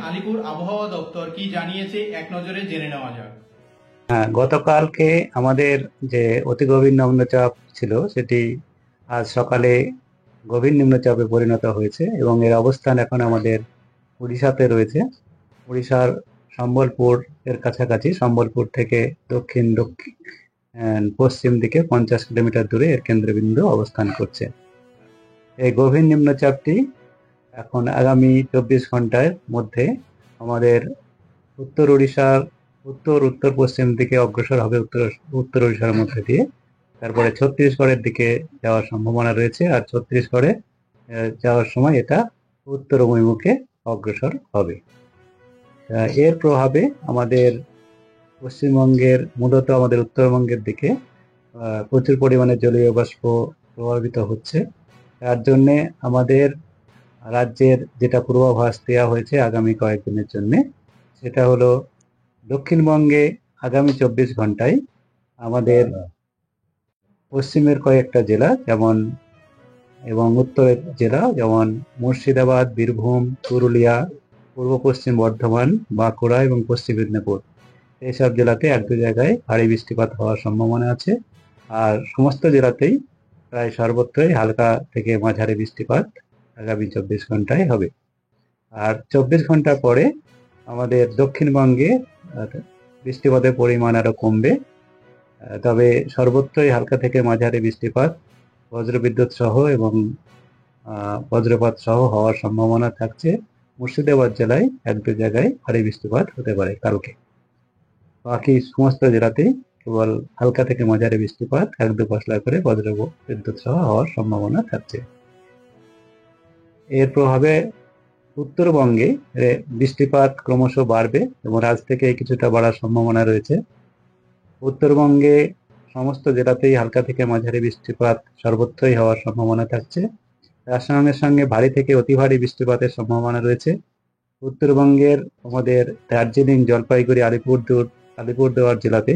আলিপুর আবহাওয়া দপ্তর কি জানিয়েছে এক নজরে জেনে নেওয়া যাক। হ্যাঁ, গতকালকে আমাদের যে অতি গভীর নিম্নচাপ ছিল সেটি আজ সকালে গভীর নিম্নচাপে পরিণত হয়েছে এবং এর অবস্থান এখন আমাদের উড়িষ্যাতে রয়েছে। উড়িষ্যার সম্বলপুর এর কাছাকাছি, সম্বলপুর থেকে দক্ষিণ দক্ষিণ পশ্চিম দিকে 50 কিলোমিটার দূরে এর কেন্দ্রবিন্দু অবস্থান করছে। এই গভীর নিম্নচাপটি এখন আগামী 24 ঘন্টার মধ্যে আমাদের উত্তর উড়িষ্যার উত্তর উত্তর পশ্চিম দিকে অগ্রসর হবে, উত্তর উড়িষ্যার মধ্যে দিয়ে। তারপরে ছত্তিশগড়ের দিকে যাওয়ার সম্ভাবনা রয়েছে, আর ছত্তিশগড়ে যাওয়ার সময় এটা উত্তর অভিমুখে অগ্রসর হবে। এর প্রভাবে আমাদের পশ্চিমবঙ্গের, মূলত আমাদের উত্তরবঙ্গের দিকে প্রচুর পরিমাণে জলীয় বাষ্প প্রভাবিত হচ্ছে। তার জন্যে আমাদের রাজ্যের যেটা পূর্বাভাস দেওয়া হয়েছে আগামী কয়েকদিনের জন্য, সেটা হলো দক্ষিণবঙ্গে আগামী 24 ঘন্টায় আমাদের পশ্চিমের কয়েকটা জেলা যেমন এবং উত্তরের জেলা যেমন মুর্শিদাবাদ, বীরভূম, পুরুলিয়া, পূর্ব পশ্চিম বর্ধমান, বাঁকুড়া এবং পশ্চিম মেদিনীপুর, এইসব জেলাতে এক দু জায়গায় ভারী বৃষ্টিপাত হওয়ার সম্ভাবনা আছে। আর সমস্ত জেলাতেই প্রায় সর্বত্রই হালকা থেকে মাঝারি বৃষ্টিপাত আগামী 24 ঘন্টায় হবে। আর 24 ঘন্টা পরে আমাদের দক্ষিণবঙ্গে বৃষ্টিপাতের পরিমাণ আরো কমবে, তবে সর্বত্রই হালকা থেকে মাঝারি বৃষ্টিপাত, বজ্রবিদ্যুৎ সহ এবং বজ্রপাত সহ হওয়ার সম্ভাবনা থাকছে। মুর্শিদাবাদ জেলায় এক দু জায়গায় ভারী বৃষ্টিপাত হতে পারে কালকে। বাকি সমস্ত জেলাতেই কেবল হালকা থেকে মাঝারি বৃষ্টিপাত, এক দু পশলা করে বজ্রবিদ্যুৎ সহ হওয়ার সম্ভাবনা থাকছে। এর প্রভাবে উত্তরবঙ্গে বৃষ্টিপাত ক্রমশ বাড়বে এবং আজ থেকে কিছুটা বাড়ার সম্ভাবনা রয়েছে। উত্তরবঙ্গে সমস্ত জেলাতেই হালকা থেকে মাঝারি বৃষ্টিপাত সর্বত্রই হওয়ার সম্ভাবনা থাকছে। তার সঙ্গে সঙ্গে ভারী থেকে অতি ভারী বৃষ্টিপাতের সম্ভাবনা রয়েছে উত্তরবঙ্গের আমাদের দার্জিলিং, জলপাইগুড়ি, আলিপুরদুয়ার জেলাতে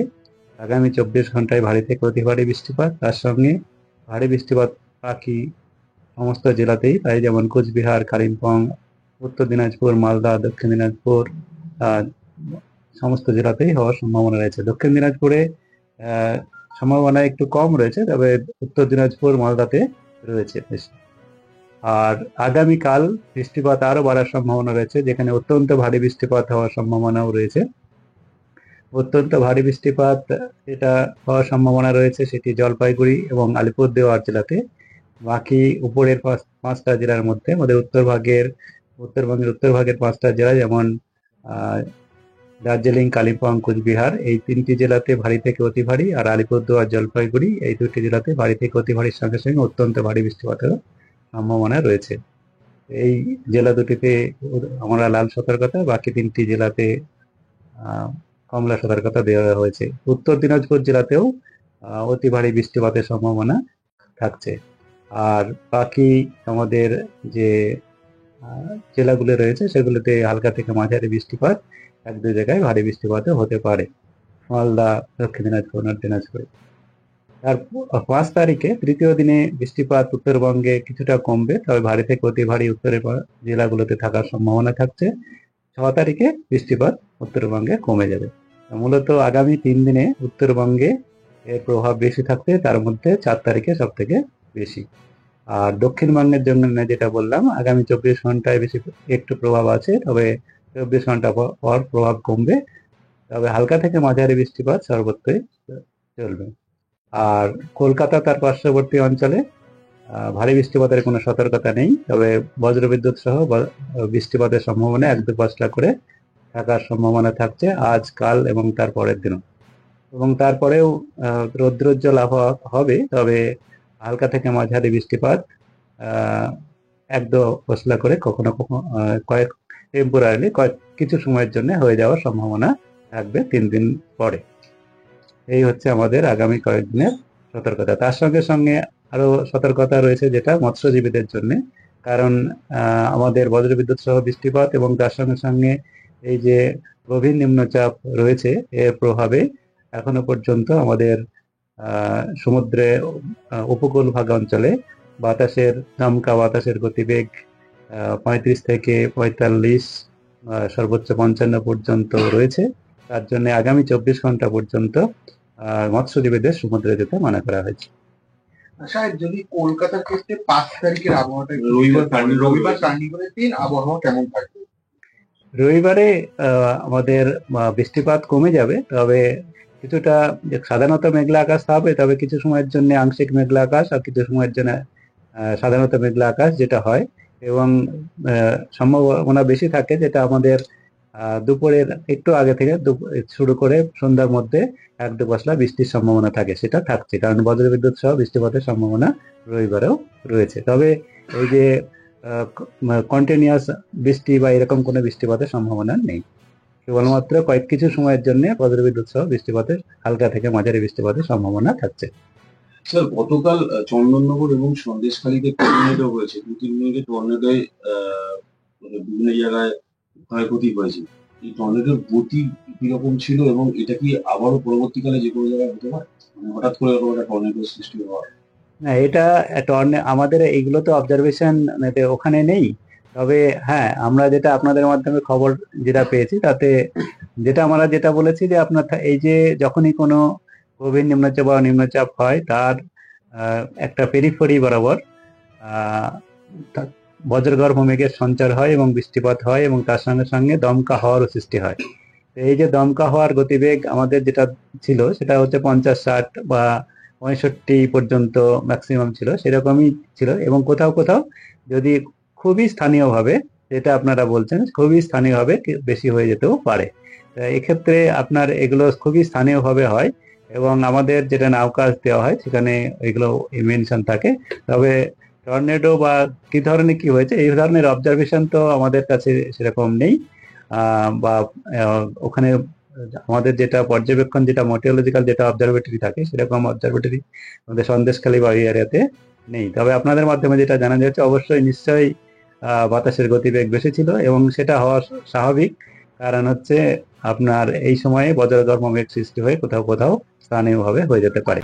আগামী 24 ঘন্টায় ভারী থেকে অতি ভারী বৃষ্টিপাত। তার সঙ্গে ভারী বৃষ্টিপাত বাকি সমস্ত জেলাতেই, তাই যেমন কোচবিহার, কালিম্পং, উত্তর দিনাজপুর, মালদা, দক্ষিণ দিনাজপুর সমস্ত জেলাতেই হওয়ার সম্ভাবনা রয়েছে। দক্ষিণ দিনাজপুরে সম্ভাবনা একটু কম রয়েছে, তবে উত্তর দিনাজপুর, মালদাতে রয়েছে বেশি। আর আগামীকাল বৃষ্টিপাত আরো বাড়ার সম্ভাবনা রয়েছে, যেখানে অত্যন্ত ভারী বৃষ্টিপাত হওয়ার সম্ভাবনাও রয়েছে। অত্যন্ত ভারী বৃষ্টিপাত যেটা হওয়ার সম্ভাবনা রয়েছে সেটি জলপাইগুড়ি এবং আলিপুরদুয়ার জেলাতে। বাকি উপরের পাঁচটা জেলার মধ্যে আমাদের উত্তরবঙ্গের উত্তরভাগের পাঁচটা জেলা যেমন দার্জিলিং, কালিম্পং, কোচবিহার, এই তিনটি জেলাতে ভারী থেকে অতি ভারী, আর আলিপুরদুয়ার, জলপাইগুড়ি এই দুটি জেলাতে ভারী থেকে অতি ভারীর সঙ্গে সঙ্গে অত্যন্ত ভারী বৃষ্টিপাতের সম্ভাবনা রয়েছে। এই জেলা দুটিতে আমরা লাল সতর্কতা, বাকি তিনটি জেলাতে কমলা সতর্কতা দেওয়া হয়েছে। উত্তর দিনাজপুর জেলাতেও অতি ভারী বৃষ্টিপাতের সম্ভাবনা থাকছে। আর বাকি আমাদের যে জেলাগুলো রয়েছে সেগুলোতে হালকা থেকে মাঝারি বৃষ্টিপাত, এক দু জায়গায় ভারী বৃষ্টিপাতও হতে পারে, মালদা, দক্ষিণ দিনাজপুর, নর্থ দিনাজপুরে। তার 5 তারিখে তৃতীয় দিনে বৃষ্টিপাত উত্তরবঙ্গে কিছুটা কমবে, তবে ভারী থেকে অতি ভারী উত্তরের জেলাগুলোতে থাকার সম্ভাবনা থাকছে। 6 তারিখে বৃষ্টিপাত উত্তরবঙ্গে কমে যাবে। মূলত আগামী 3 দিনে উত্তরবঙ্গে এর প্রভাব বেশি থাকবে, তার মধ্যে 4 তারিখে সব থেকে বেশি। আর দক্ষিণবঙ্গের জন্য যেটা বললাম, আগামী 24 ঘন্টায় বেশি একটু প্রভাব আছে, তবে 24 ঘন্টা পর প্রভাব কমবে, তবে হালকা থেকে মাঝারি বৃষ্টিপাত সর্বত্রই চলবে। আর কলকাতা তার পার্শ্ববর্তী অঞ্চলে ভারী বৃষ্টিপাতের কোনো সতর্কতা নেই, তবে বজ্রবিদ্যুৎ সহ বৃষ্টিপাতের সম্ভাবনা এক দু পশলা করে থাকার সম্ভাবনা থাকছে আজ, কাল এবং তার পরের দিনও। এবং তারপরেও রৌদ্রোজ্জ্বল আবহাওয়া হবে, তবে হালকা থেকে মাঝারি বৃষ্টিপাত এক দু পশলা করে কখনো কখনো টেম্পোরারিলি কিছু সময়ের জন্য হয়ে যাওয়ার সম্ভাবনা থাকবে 3 দিন পরে। এই হচ্ছে আমাদের আগামী কয়েকদিনের সতর্কতা। তার সঙ্গে সঙ্গে আরো সতর্কতা রয়েছে যেটা মৎস্যজীবীদের জন্য, কারণ আমাদের বজ্রবিদ্যুৎ সহ বৃষ্টিপাত এবং তার সঙ্গে সঙ্গে এই যে গভীর নিম্নচাপ রয়েছে, এর প্রভাবে এখনো পর্যন্ত আমাদের সমুদ্রে উপকূল ভাগ অঞ্চলে বাতাসের দমকা বাতাসের গতিবেগ 35 থেকে 45, সর্বোচ্চ 55 পর্যন্ত রয়েছে। তার জন্য আগামী 24 ঘন্টা পর্যন্ত মৎস্যজীবীদের সমুদ্রে যেতে মানা করা হয়েছে। সাহেব, যদি কলকাতার ক্ষেত্রে 5 তারিখের আবহাওয়াটা রবিবার কার্নিভালের দিন আবহাওয়া কেমন থাকবে? রবিবারে আমাদের বৃষ্টিপাত কমে যাবে, তবে কিছুটা সাধারণত মেঘলা আকাশ থাকবে, তবে কিছু সময়ের জন্য আংশিক মেঘলা আকাশ আর কিছু সময়ের জন্য সাধারণত মেঘলা আকাশ যেটা হয়, এবং সম্ভাবনা বেশি থাকে যেটা আমাদের দুপুরের একটু আগে থেকে শুরু করে সন্ধ্যার মধ্যে 1-2 পশলা বৃষ্টির সম্ভাবনা থাকে, সেটা থাকছে, কারণ বজ্রবিদ্যুৎ সহ বৃষ্টিপাতের সম্ভাবনা রবিবারেও রয়েছে। তবে এই যে কন্টিনিউয়াস বৃষ্টি বা এরকম কোনো বৃষ্টিপাতের সম্ভাবনা নেই, কেবলমাত্র কিছু সময়ের জন্য বজ্রবিদ্যুৎ সহ বৃষ্টিপাতের হালকা থেকে মাঝারি বৃষ্টিপাতের সম্ভাবনা থাকছে। স্যার, গতকাল চন্দননগর এবং সন্দেশখালীতে টর্নেডো হয়েছে, 2-3 মিনিটের টর্নেডোয় বিভিন্ন জায়গায় ক্ষয়ক্ষতি হয়েছে। এই টর্নেডোর গতি কিরকম ছিল এবং এটা কি আবারও পরবর্তীকালে যে কোনো জায়গায় হতে পারে, মানে হঠাৎ করে এরকম একটা টর্নেডো সৃষ্টি হওয়া? না, এটা আমাদের এইগুলো তো অবজারভেশন ওখানে নেই, তবে হ্যাঁ, আমরা যেটা আপনাদের মাধ্যমে খবর যেটা পেয়েছি তাতে আমরা যেটা বলেছি যে আপনার এই যে যখনই কোনো গভীর নিম্নচাপ বা নিম্নচাপ হয় তার একটা পেরিফেরি বরাবর বজ্রগর্ভ মেঘের সঞ্চার হয় এবং বৃষ্টিপাত হয়, এবং তার সঙ্গে সঙ্গে দমকা হওয়ারও সৃষ্টি হয়। তো এই যে দমকা হওয়ার গতিবেগ আমাদের যেটা ছিল সেটা হচ্ছে 50-60 বা 65 পর্যন্ত ম্যাক্সিমাম ছিল, সেরকমই ছিল, এবং কোথাও কোথাও যদি খুবই স্থানীয়ভাবে, যেটা আপনারা বলছেন খুবই স্থানীয়ভাবে বেশি হয়ে যেতেও পারে। এক্ষেত্রে আপনার এগুলো খুবই স্থানীয়ভাবে হয়, এবং আমাদের যেটা নাউকাশ দেওয়া হয় সেখানে এগুলো মেনশন থাকে। তবে টর্নেডো বা কি ধরনের কি হয়েছে এই ধরনের অবজারভেশন তো আমাদের কাছে সেরকম নেই, বা ওখানে আমাদের যেটা পর্যবেক্ষণ, যেটা মেটিওরোলজিক্যাল যেটা অবজারভেটরি থাকে সেরকম অবজারভেটরি আমাদের সন্দেশখালী বা এই এরিয়াতে নেই। তবে আপনাদের মাধ্যমে যেটা জানা যাচ্ছে অবশ্যই নিশ্চয়ই বাতাসের গতিবেগ বেশি ছিল, এবং সেটা হওয়া স্বাভাবিক, কারণ হচ্ছে আপনার এই সময়ে বজ্রগর্ভ মেঘ সৃষ্টি হয়ে কোথাও কোথাও স্থানীয়ভাবে হয়ে যেতে পারে।